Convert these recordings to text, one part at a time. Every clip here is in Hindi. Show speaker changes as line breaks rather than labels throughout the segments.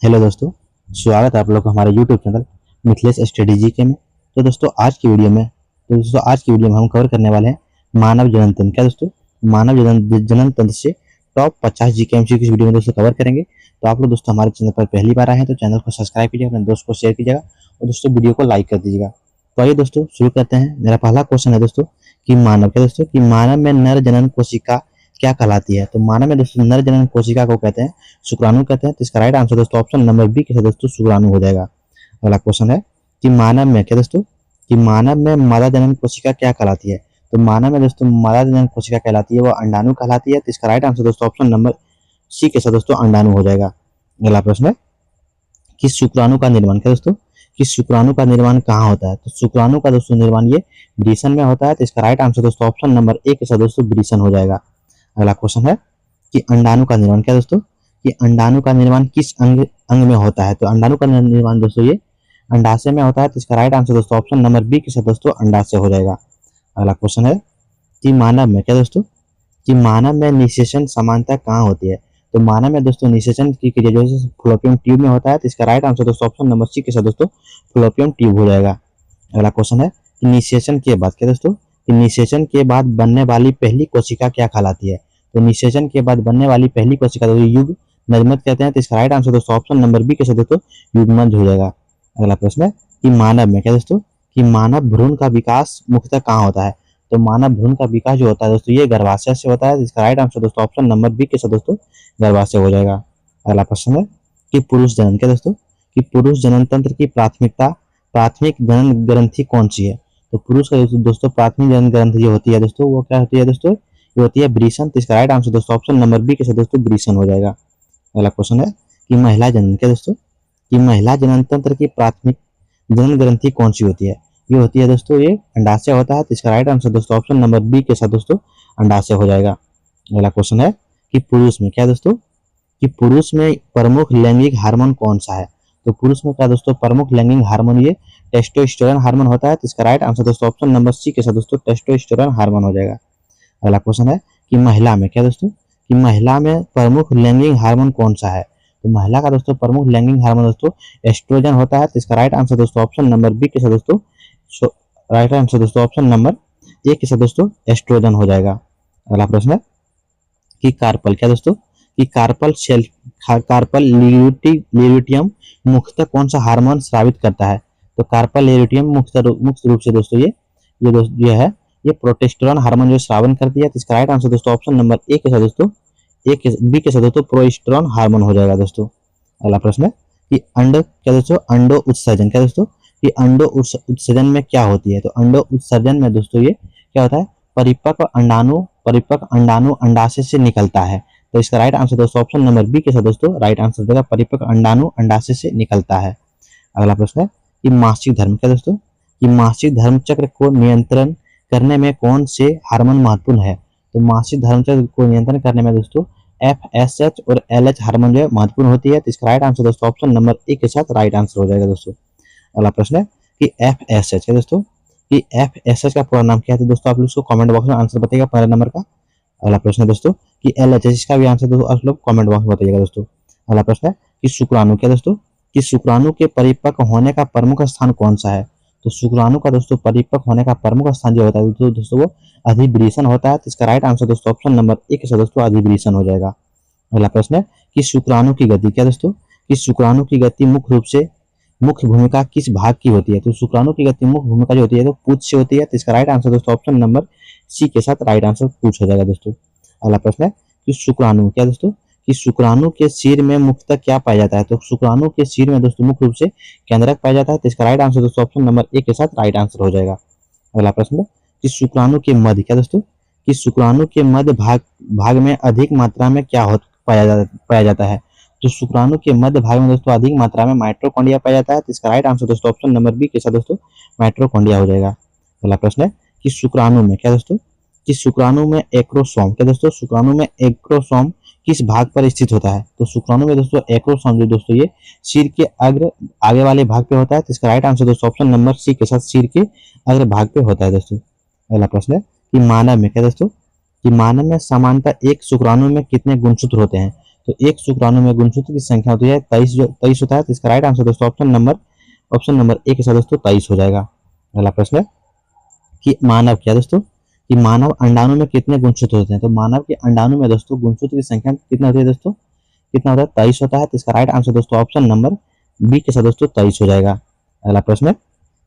हेलो दोस्तों, स्वागत है आप लोग का हमारे YouTube channel Mithilesh study GK में। तो दोस्तों आज की वीडियो में हम कवर करने वाले हैं मानव जनन तंत्र। क्या दोस्तों, मानव जनन तंत्र से टॉप 50 जीके एमसीक्यू इस वीडियो में दोस्तों कवर करेंगे। तो आप लोग दोस्तों हमारे चैनल पर पहली बार आए हैं तो चैनल को सब्सक्राइब कीजिएगा, अपने दोस्त को शेयर कीजिएगा और दोस्तों वीडियो को लाइक कर दीजिएगा। तो आइए दोस्तों शुरू करते हैं। मेरा पहला क्वेश्चन है दोस्तों कि मानव में नर जनन कोशिका क्या कहलाती है। तो मानव में दोस्तों नर जनन कोशिका को कहते हैं शुक्राणु कहते हैं। तो इसका राइट आंसर दोस्तों ऑप्शन नंबर बी के साथ दोस्तों शुक्राणु हो जाएगा। अगला क्वेश्चन है कि मानव में मादा जनन कोशिका क्या कहलाती है। तो मानव में दोस्तों मादा जनन कोशिका कहलाती है वो अंडाणु कहलाती है। तो इसका राइट आंसर दोस्तों ऑप्शन नंबर सी के साथ दोस्तों अंडाणु हो जाएगा। अगला प्रश्न है कि शुक्राणु का निर्माण क्या दोस्तों कि शुक्राणु का निर्माण कहाँ होता है। तो शुक्राणु का दोस्तों निर्माण ये वृषण में होता है। तो इसका राइट आंसर दोस्तों ऑप्शन नंबर ए के साथ दोस्तों वृषण हो जाएगा। अगला क्वेश्चन है कि अंडाणु का निर्माण क्या दोस्तों कि अंडाणु का निर्माण किस अंग में होता है। तो अंडाणु का निर्माण दोस्तों ये अंडाशय में होता है। तो इसका राइट आंसर दोस्तों ऑप्शन नंबर बी के साथ दोस्तों अंडाशय हो जाएगा। अगला क्वेश्चन है कि मानव में क्या दोस्तों कि मानव में निषेचन समानता कहाँ होती है। तो मानव में दोस्तों निषेचन की क्रिया जो है फ्लोपियम ट्यूब में होता है। तो इसका राइट आंसर दोस्तों ऑप्शन नंबर सी के साथ दोस्तों फ्लोपियम ट्यूब हो जाएगा। अगला क्वेश्चन है कि निषेचन के बाद क्या दोस्तों कि निषेचन के बाद बनने वाली पहली कोशिका क्या कहलाती है। तो निषेचन के बाद बनने वाली पहली कोशिका दोस्तों युग नजमत कहते हैं। तो इसका राइट आंसर दोस्तों ऑप्शन नंबर बी के साथ दोस्तों युग्मज हो जाएगा। अगला प्रश्न है कि मानव में क्या दोस्तों कि मानव भ्रूण का विकास मुख्यतः कहाँ होता है। तो मानव भ्रूण का विकास जो होता है दोस्तों ये गर्भाशय से होता है। इसका राइट आंसर दोस्तों ऑप्शन नंबर बी के साथ दोस्तों गर्भाशय हो जाएगा। अगला प्रश्न है कि पुरुष जनन क्या दोस्तों कि पुरुष जनन तंत्र की प्राथमिक जनन ग्रंथि कौन सी है। तो पुरुष का दोस्तों प्राथमिक जनन ग्रंथि जो होती है दोस्तों वो क्या होती है दोस्तों ये होती है वृषण। तो इसका राइट आंसर दोस्तों ऑप्शन नंबर बी के साथ दोस्तों वृषण हो जाएगा। अगला क्वेश्चन है कि महिला जनन क्या दोस्तों कि महिला जनन तंत्र की प्राथमिक जनन ग्रंथि कौन सी होती है। ये होती है दोस्तों ये अंडाशय होता है। तो इसका राइट आंसर दोस्तों ऑप्शन नंबर बी के साथ दोस्तों अंडाशय हो जाएगा। अगला क्वेश्चन है कि पुरुष में क्या दोस्तों कि पुरुष में प्रमुख लैंगिक हार्मोन कौन सा है। तो पुरुष में क्या दोस्तों प्रमुख लैंगिक हार्मोन ये टेस्टोस्टेरोन हार्मोन होता है। तो इसका राइट आंसर दोस्तों ऑप्शन नंबर सी के साथ दोस्तों टेस्टोस्टेरोन हार्मोन हो जाएगा। अगला क्वेश्चन है कि महिला में क्या दोस्तों कि महिला में प्रमुख लैंगिक हार्मोन कौन सा है। तो महिला का दोस्तों प्रमुख लैंगिक हार्मोन दोस्तों एस्ट्रोजन होता है। तो इसका राइट आंसर दोस्तों ऑप्शन नंबर बी के साथ दोस्तों राइट आंसर दोस्तों ऑप्शन नंबर ए के साथ दोस्तों एस्ट्रोजन हो जाएगा। अगला प्रश्न है कि कार्पल क्या दोस्तों कि कार्पल ल्यूटियम मुख्यतः कौन सा हार्मोन स्रावित करता है। तो कार्पल ल्यूटियम मुख्य रूप से दोस्तों ये है ये प्रोटेस्टेरोन हार्मोन जो श्रावण करती है। तो इसका राइट आंसर दोस्तों ऑप्शन नंबर ए के साथ दोस्तों बी के साथ दोस्तों प्रोस्टेरोन हार्मोन हो जाएगा दोस्तों। अगला प्रश्न है कि क्या दोस्तों अंडो उत्सर्जन क्या दोस्तों कि अंडो उत्सर्जन में क्या होती है। तो अंडो उत्सर्जन में दोस्तों ये क्या होता है परिपक्व अंडाणु अंडाशय से निकलता है। तो इसका राइट आंसर दोस्तों ऑप्शन नंबर बी के साथ दोस्तों राइट आंसर देगा परिपक्व अंडाणु अंडाशय से निकलता है। अगला प्रश्न है कि मासिक धर्म क्या दोस्तों कि मासिक धर्म चक्र को नियंत्रण करने में कौन से हार्मोन महत्वपूर्ण है। तो मासिक धर्म चक्र को नियंत्रण करने में दोस्तों FSH और LH हार्मोन जो है महत्वपूर्ण होती है। तो इसका राइट आंसर दोस्तों ऑप्शन नंबर ए के साथ राइट आंसर हो जाएगा दोस्तों। अगला प्रश्न है कि FSH क्या दोस्तों कि FSH का पूरा नाम क्या है। तो दोस्तों आप लोग उसको कमेंट बॉक्स में आंसर बताइएगा पहले नंबर का। अगला प्रश्न है दोस्तों कि LH इसका भी आंसर दोस्तों आप लोग कमेंट बॉक्स में बताइएगा दोस्तों। अगला प्रश्न है कि शुक्राणु क्या दोस्तों कि शुक्राणु के परिपक्व होने का प्रमुख स्थान कौन सा है। तो शुक्राणु का दोस्तों परिपक्व होने का प्रमुख स्थान जो होता है दोस्तों वो अधिवृषण होता है। तो इसका राइट आंसर दोस्तों ऑप्शन नंबर ए के साथ दोस्तों अधिवृषण हो जाएगा। अगला प्रश्न है कि शुक्राणु की गति क्या दोस्तों कि शुक्राणु की गति मुख्य भूमिका किस भाग की होती है। तो शुक्राणु की गति मुख्य भूमिका जो होती है तो पूंछ से होती है। तो इसका राइट आंसर दोस्तों ऑप्शन नंबर सी के साथ राइट आंसर पूछ हो जाएगा दोस्तों। अगला प्रश्न है कि शुक्राणु क्या दोस्तों कि शुक्राणु के सिर में मुख्यतः क्या पाया जाता है। तो शुक्राणु के सिर में दोस्तों मुख्य रूप से केंद्रक पाया जाता है। तो इसका राइट आंसर दोस्तों ऑप्शन नंबर ए के साथ राइट आंसर हो जाएगा। अगला प्रश्न है कि शुक्राणु के मध्य क्या दोस्तों कि शुक्राणु के मध्य भाग में अधिक मात्रा में क्या पाया जाता है। तो शुक्राणु के मध्य भाग में दोस्तों अधिक मात्रा में माइटोकॉन्ड्रिया पाया जाता है। तो इसका राइट आंसर दोस्तों ऑप्शन नंबर बी के साथ दोस्तों माइटोकॉन्ड्रिया हो जाएगा। अगला प्रश्न है कि शुक्राणु में क्या दोस्तों कि शुक्राणु में एक्रोसोम क्या दोस्तों शुक्राणु में एक्रोसोम किस भाग पर स्थित होता है। तो शुक्राणु में दोस्तों एक्रोसोम जो दोस्तों ये सिर के आगे वाले भाग पे होता है। तो इसका राइट आंसर दोस्तों ऑप्शन नंबर सी के साथ सिर के अग्र भाग पे होता है दोस्तों। अगला प्रश्न है कि मानव में क्या दोस्तों कि मानव में सामान्यतः एक शुक्राणु में कितने गुणसूत्र होते हैं। तो एक शुक्राणु में गुणसूत्र की संख्या होती है 23, जो 23 होता है। तो इसका राइट आंसर दोस्तों ऑप्शन नंबर ए के साथ दोस्तों 23 हो जाएगा। अगला प्रश्न है कि मानव क्या दोस्तों, कि मानव अंडाणु में कितने गुणसूत्र होते हैं। तो मानव के अंडाणु में दोस्तों गुणसूत्र की संख्या कितना होती है दोस्तों, कितना होता है 23 होता है। तो इसका राइट आंसर दोस्तों ऑप्शन नंबर बी के साथ दोस्तों 23 हो जाएगा। अगला प्रश्न है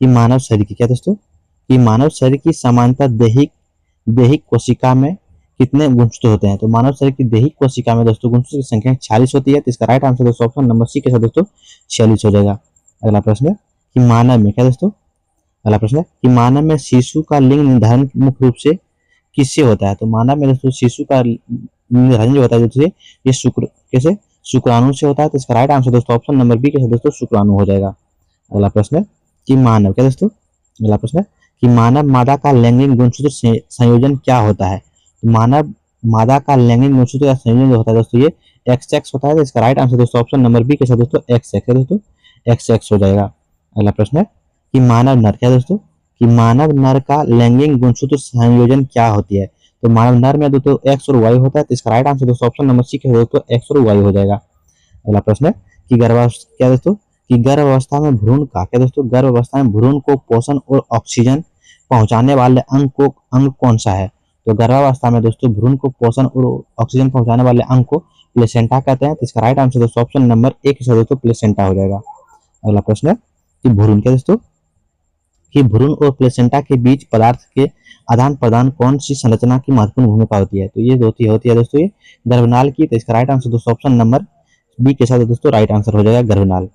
कि मानव शरीर की क्या दोस्तों, कि मानव शरीर की समानता दैहिक कोशिका में कितने गुणसूत्र होते हैं। तो मानव शरीर की दैहिक कोशिका में दोस्तों गुणसूत्र की संख्या 46 होती है। तो इसका राइट आंसर दोस्तों ऑप्शन नंबर सी के साथ दोस्तों 46 हो जाएगा। अगला प्रश्न है कि मानव में क्या दोस्तों, अगला प्रश्न है कि मानव में शिशु का लिंग निर्धारण मुख्य रूप से किससे होता है। तो मानव में दोस्तों शिशु का निर्धारण जो होता है दोस्तों ये शुक्राणु से होता है। तो इसका राइट आंसर दोस्तों ऑप्शन नंबर बी के साथ दोस्तों शुक्राणु हो जाएगा। अगला प्रश्न है कि मानव क्या दोस्तों, अगला प्रश्न है कि मानव मादा का लैंगिक गुणसूत्र संयोजन क्या होता है। तो मानव मादा का लैंगिक गुणसूत्र का संयोजन जो होता है दोस्तों ये XX होता है। तो इसका राइट आंसर दोस्तों ऑप्शन नंबर बी के साथ दोस्तों XX है दोस्तों, XX हो जाएगा। अगला प्रश्न है कि मानव नर क्या दोस्तों, कि मानव नर का लैंगिक गुणसूत्र संयोजन क्या होती है। तो मानव नर में दोस्तों X और Y होता है। तो इसका राइट आंसर दोस्तों ऑप्शन नंबर सी के दोस्तों X और Y हो जाएगा। अगला प्रश्न है कि गर्भावस्था क्या दोस्तों, कि गर्भावस्था में भ्रूण का क्या दोस्तों, गर्भावस्था में भ्रूण को पोषण और ऑक्सीजन पहुंचाने वाले अंग कौन सा है। तो गर्भावस्था में दोस्तों भ्रूण को पोषण और ऑक्सीजन पहुंचाने वाले अंग को प्लेसेंटा कहते हैं। तो इसका राइट आंसर दोस्तों ऑप्शन नंबर ए के साथ दोस्तों प्लेसेंटा हो जाएगा। अगला प्रश्न है कि भ्रूण क्या दोस्तों, कि भ्रूण और प्लेसेंटा के बीच पदार्थ के आदान प्रदान कौन सी संरचना की महत्वपूर्ण भूमिका होती है। तो ये होती है दोस्तों ये गर्भनाल की। तो इसका राइट आंसर दोस्तों ऑप्शन नंबर बी के साथ दोस्तों राइट आंसर हो जाएगा गर्भनाल।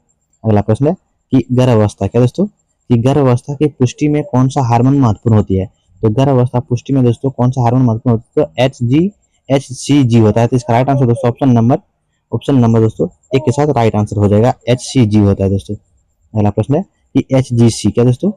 अगला प्रश्न है कि गर्भावस्था क्या दोस्तों, कि गर्भावस्था की पुष्टि में कौन सा हार्मोन महत्वपूर्ण होती है। तो गर्भावस्था पुष्टि में दोस्तों कौन सा हार्मोन महत्वपूर्ण होता है। तो HCG होता है। तो इसका राइट आंसर दोस्तों ऑप्शन नंबर दोस्तों एक के साथ राइट आंसर हो जाएगा, HCG होता है दोस्तों। अगला प्रश्न है कि HGC क्या दोस्तों,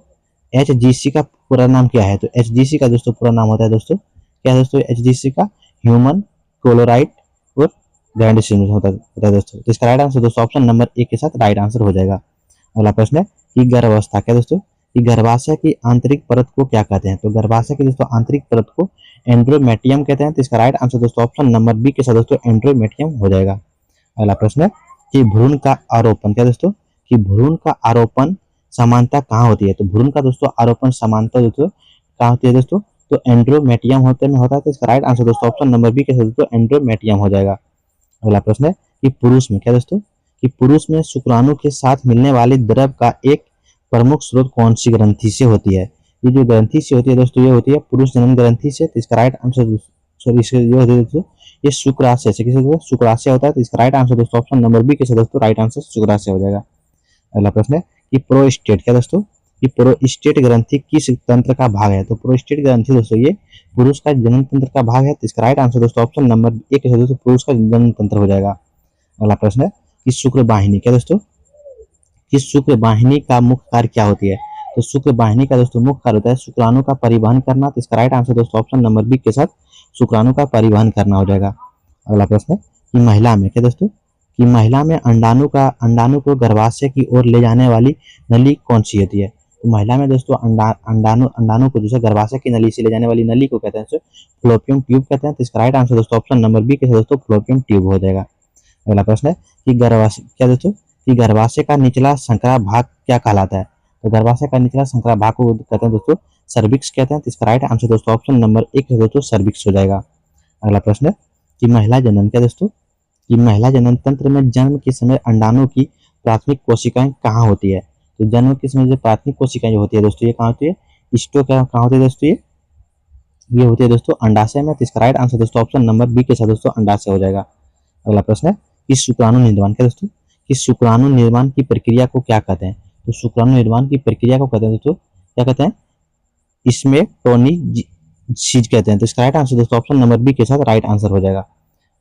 HGC का पूरा नाम क्या है। तो HGC का दोस्तों पूरा नाम होता है दोस्तों क्या है दोस्तों, HGC का ह्यूमन क्लोराइड और ग्राइंड होता है दोस्तों। तो इसका राइट आंसर दोस्तों ऑप्शन नंबर एक के साथ राइट आंसर हो जाएगा। अगला प्रश्न है कि गर्भावस्था क्या दोस्तों, कि गर्भाशय की आंतरिक परत को क्या कहते हैं। तो गर्भाशय की दोस्तों आंतरिक परत को एंड्रोमेटियम कहते हैं। तो इसका राइट आंसर दोस्तों ऑप्शन नंबर बी के साथ दोस्तों एंड्रोमेटियम हो जाएगा। अगला प्रश्न है कि भ्रूण का आरोपण क्या दोस्तों, कि भ्रूण का आरोपण समानता कहाँ होती है। तो भ्रूण का दोस्तों आरोपण समानता दोस्तों कहाँ होती है दोस्तों, तो एंड्रोमेटियम होता है। तो इसका राइट आंसर दोस्तों ऑप्शन नंबर बी के साथ दोस्तों एंड्रोमेटियम हो जाएगा। अगला प्रश्न है कि पुरुष में क्या दोस्तों, कि पुरुष में शुक्राणु के साथ मिलने वाले द्रव का एक प्रमुख स्रोत कौन सी ग्रंथि से होती है। ये जो ग्रंथि से होती है दोस्तों ये होती है पुरुष जनन ग्रंथि से। तो इसका राइट आंसर दोस्तों ये शुक्राशय से, किसी शुक्राशय होता है। तो इसका राइट आंसर दोस्तों ऑप्शन नंबर बी के साथ दोस्तों राइट आंसर शुक्राशय हो जाएगा। अगला प्रश्न है कि प्रोस्टेट क्या दोस्तों, कि प्रोस्टेट ग्रंथि किस तंत्र का भाग है। तो प्रोस्टेट ग्रंथि दोस्तों ये पुरुष का जनन तंत्र का भाग है। तो इसका राइट आंसर दोस्तों ऑप्शन नंबर एक के साथ दोस्तों पुरुष का जनन तंत्र हो जाएगा। अगला प्रश्न है कि शुक्र वाहिनी क्या दोस्तों, कि शुक्र वाहिनी का मुख्य कार्य क्या होती है। तो शुक्र वाहिनी का दोस्तों मुख्य कार्य होता है शुक्राणु का परिवहन करना। तो इसका राइट आंसर दोस्तों ऑप्शन नंबर बी के साथ शुक्राणु का परिवहन करना हो जाएगा। अगला प्रश्न है कि महिला में क्या दोस्तों, कि महिला में अंडाणु को गर्भाशय की ओर ले जाने वाली नली कौन सी होती है। तो महिला में दोस्तों अंडाणु को जो गर्भाशय की नली से ले जाने वाली नली को कहते हैं फ्लोपियम ट्यूब कहते हैं। तो इसका राइट आंसर दोस्तों ऑप्शन नंबर बी के साथ दोस्तों फ्लोपियम ट्यूब हो जाएगा। अगला प्रश्न है कि गर्भाशय क्या दोस्तों, कि गर्भाशय का निचला संकरा भाग क्या कहलाता है। तो गर्भाशय का निचला संकरा भाग को कहते हैं दोस्तों सर्विक्स कहते हैं। तो इसका राइट आंसर दोस्तों ऑप्शन नंबर एक दोस्तों सर्विक्स हो जाएगा। अगला प्रश्न है कि महिला जनन क्या दोस्तों, कि महिला जनन तंत्र में जन्म के समय अंडाणु की प्राथमिक कोशिकाएं कहाँ होती है। तो जन्म के समय जो प्राथमिक कोशिकाएं जो होती है दोस्तों ये कहाँ होती है, कहाँ होती है दोस्तों ये होती है दोस्तों अंडाशय में। तो इसका राइट आंसर दोस्तों ऑप्शन नंबर बी के साथ दोस्तों अंडाशय हो जाएगा। अगला प्रश्न है कि शुक्राणु निर्माण क्या दोस्तों, कि शुक्राणु निर्माण की प्रक्रिया को क्या कहते हैं। तो शुक्राणु निर्माण की प्रक्रिया को कहते हैं दोस्तों क्या कहते हैं, इसमें टोनिजीज कहते हैं। तो इसका राइट आंसर दोस्तों ऑप्शन नंबर बी के साथ राइट आंसर हो जाएगा।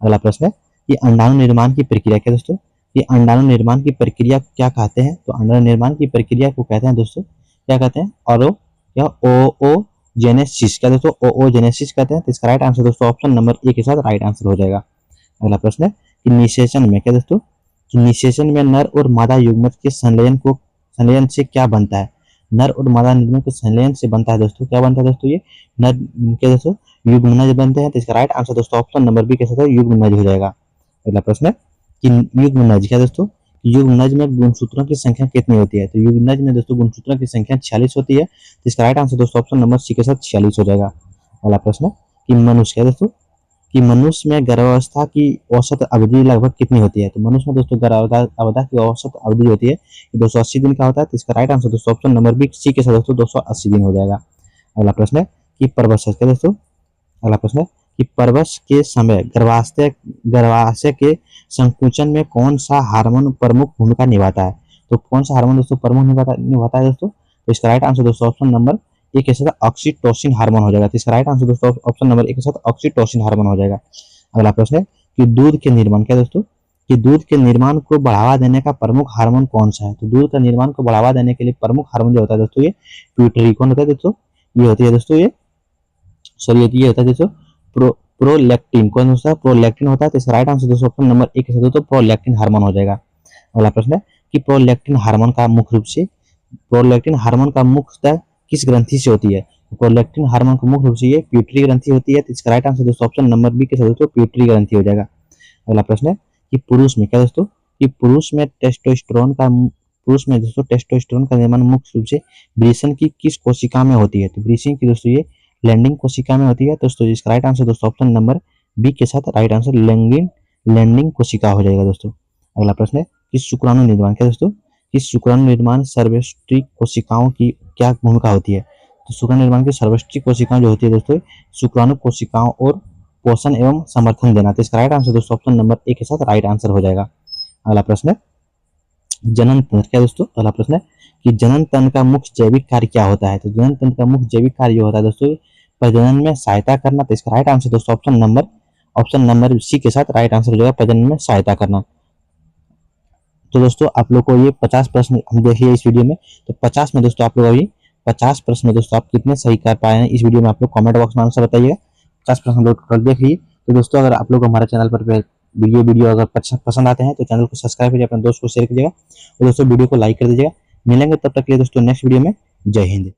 अगला प्रश्न है कि अंडाणु निर्माण की प्रक्रिया क्या दोस्तों, कि अंडाणु निर्माण की प्रक्रिया क्या कहते हैं। तो अंडाणु निर्माण की प्रक्रिया को कहते हैं दोस्तों क्या कहते हैं, ऑरो या ओओजेनेसिस क्या दोस्तों, ओओजेनेसिस कहते हैं। तो इसका राइट आंसर दोस्तों ऑप्शन नंबर ए के साथ राइट आंसर हो जाएगा। अगला प्रश्न है कि निषेचन में क्या दोस्तों, कि निषेचन में नर और मादा युग्मक के संलयन से क्या बनता है। नर और मादा युग्मक के संलयन से बनता है दोस्तों क्या बनता है दोस्तों, ये नर के दोस्तों युग्मनज बनते हैं। तो इसका राइट आंसर दोस्तों ऑप्शन नंबर बी के साथ युग्मनज हो जाएगा। अगला प्रश्न है कि युग्मनज क्या दोस्तों, युग्मनज में गुणसूत्रों की संख्या कितनी होती है? तो युग्मनज में दोस्तों गुणसूत्रों की संख्या 46 होती है। तो इसका राइट आंसर दोस्तों ऑप्शन नंबर सी के साथ 46 हो जाएगा। अगला प्रश्न है कि मनुष्य क्या दोस्तों, कि मनुष्य में गर्भावस्था की औसत अवधि लगभग कितनी होती है? तो मनुष्य में दोस्तों गर्भावस्था की औसत अवधि होती है 280 दिन का होता है। तो इसका राइट आंसर दोस्तों ऑप्शन नंबर बी सी के साथ दोस्तों 280 दिन हो जाएगा। अगला प्रश्न है कि परवश क्या दोस्तों, अगला प्रश्न है कि परवश के समय गर्भाशय के संकुचन में कौन सा हार्मोन प्रमुख भूमिका निभाता है? तो कौन सा हार्मोन दोस्तों प्रमुख निभाता है दोस्तों? तो इसका राइट आंसर दोस्तों ऑप्शन नंबर ए के साथ ऑक्सीटोसिन हार्मोन हो जाएगा। तो इसका राइट आंसर दोस्तों ऑप्शन नंबर ए के साथ ऑक्सीटोसिन हार्मोन हो जाएगा। अगला प्रश्न है कि दूध के निर्माण क्या दोस्तों, कि दूध के निर्माण को बढ़ावा देने का प्रमुख हार्मोन कौन सा है? तो दूध का निर्माण को बढ़ावा देने के लिए प्रमुख हार्मोन जो होता है दोस्तों ये प्यूटरी कौन होता है दोस्तों, ये होती है दोस्तों ये सॉरी ये होता है दोस्तों प्रोलैक्टिन कौन होता है, प्रोलैक्टिन होता है। तो इसका राइट आंसर दोस्तों ऑप्शन नंबर ए के साथ दोस्तों प्रोलैक्टिन हार्मोन हो जाएगा। अगला प्रश्न है कि प्रोलैक्टिन हार्मोन का मुख्य रूप से प्रोलैक्टिन हार्मोन का मुख्यतः किस ग्रंथि से होती है? प्रोलैक्टिन हार्मोन का मुख्य रूप से ये प्यूटरी ग्रंथि होती है। तो इसका राइट आंसर दोस्तों ऑप्शन नंबर बी के साथ दोस्तों प्यूटरी ग्रंथि हो जाएगा। अगला प्रश्न है कि पुरुष में क्या दोस्तों, कि पुरुष में दोस्तों टेस्टोस्टेरोन का निर्माण मुख्य रूप से वृषण की किस कोशिका में होती है? तो वृषण की दोस्तों ये लैंडिंग कोशिका में होती है। दोस्तों इसका राइट आंसर दोस्तों ऑप्शन नंबर बी के साथ राइट आंसर लैंडिंग कोशिका हो जाएगा दोस्तों। अगला प्रश्न है कि शुक्राणु निर्माण क्या दोस्तों, कि शुक्राणु निर्माण सर्वष्टि कोशिकाओं की क्या भूमिका होती है? तो शुक्राणु निर्माण की सर्वष्टि कोशिकाएं जो होती है दोस्तों शुक्राणु कोशिकाओं और पोषण एवं समर्थन देना। तो इसका राइट आंसर दोस्तों ऑप्शन नंबर ए के साथ राइट आंसर हो जाएगा। अगला प्रश्न है जनन तंत्र क्या दोस्तों, अगला प्रश्न है कि जनन तंत्र का मुख्य जैविक कार्य क्या होता है? तो जनन तंत्र का मुख्य जैविक कार्य जो होता है दोस्तों प्रजनन में सहायता करना। तो इसका राइट आंसर दोस्तों ऑप्शन नंबर सी के साथ राइट आंसर हो जाएगा, प्रजनन में सहायता करना। तो दोस्तों आप लोग को ये 50 प्रश्न हम देख लिए इस वीडियो में। तो 50 में दोस्तों आप लोग अभी 50 प्रश्न में दोस्तों आप कितने सही कर पाए हैं इस वीडियो में आप लोग कमेंट बॉक्स में आंसर बताइएगा। 50 प्रश्न हम लोग टोटल देख लिए। तो दोस्तों अगर आप लोग हमारे चैनल पर वीडियो अगर पसंद आते हैं तो चैनल को सब्सक्राइब कीजिए, अपने दोस्त को शेयर कीजिएगा और दोस्तों वीडियो को लाइक कर दीजिएगा। मिलेंगे तब तक के लिए दोस्तों नेक्स्ट वीडियो में। जय हिंद।